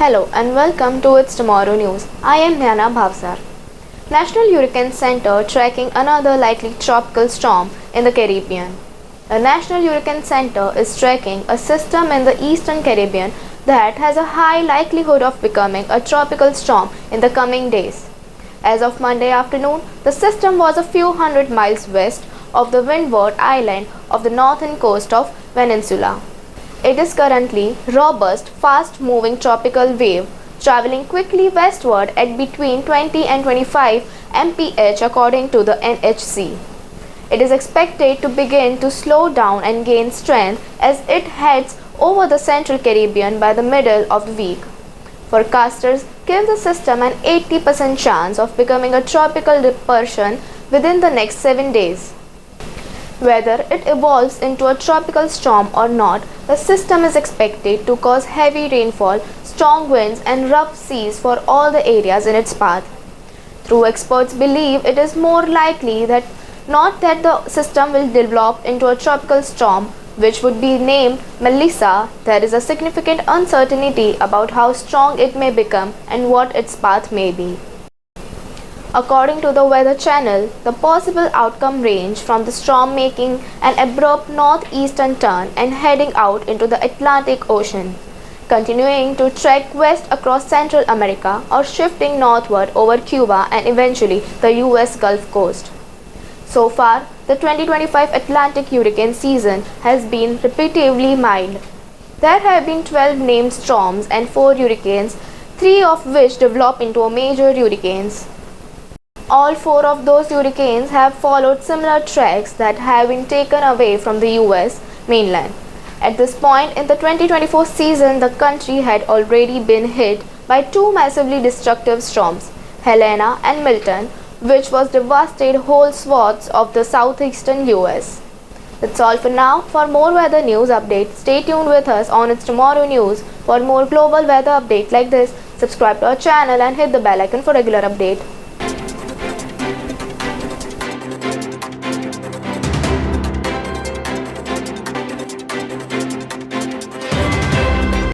Hello and welcome to It's Tomorrow News. I am Nyana Bhavsar. National Hurricane Center tracking another likely tropical storm in the Caribbean. The National Hurricane Center is tracking a system in the Eastern Caribbean that has a high likelihood of becoming a tropical storm in the coming days. As of Monday afternoon, the system was a few hundred miles west of the Windward Island of the northern coast of Venezuela. It is currently robust, fast-moving tropical wave, traveling quickly westward at between 20 and 25 mph according to the NHC. It is expected to begin to slow down and gain strength as it heads over the central Caribbean by the middle of the week. Forecasters give the system an 80% chance of becoming a tropical depression within the next 7 days. Whether it evolves into a tropical storm or not, the system is expected to cause heavy rainfall, strong winds, and rough seas for all the areas in its path. Though experts believe it is more likely that the system will develop into a tropical storm, which would be named Melissa, there is a significant uncertainty about how strong it may become and what its path may be. According to the Weather Channel, the possible outcome range from the storm making an abrupt northeastern turn and heading out into the Atlantic Ocean, continuing to trek west across Central America or shifting northward over Cuba and eventually the US Gulf Coast. So far, the 2025 Atlantic hurricane season has been repetitively mild. There have been 12 named storms and 4 hurricanes, 3 of which developed into major hurricanes. All 4 of those hurricanes have followed similar tracks that have been taken away from the US mainland. At this point in the 2024 season, the country had already been hit by 2 massively destructive storms, Helene and Milton, which was devastated whole swaths of the southeastern US. That's all for now. For more weather news updates, stay tuned with us on It's Tomorrow News. For more global weather updates like this, subscribe to our channel and hit the bell icon for regular updates.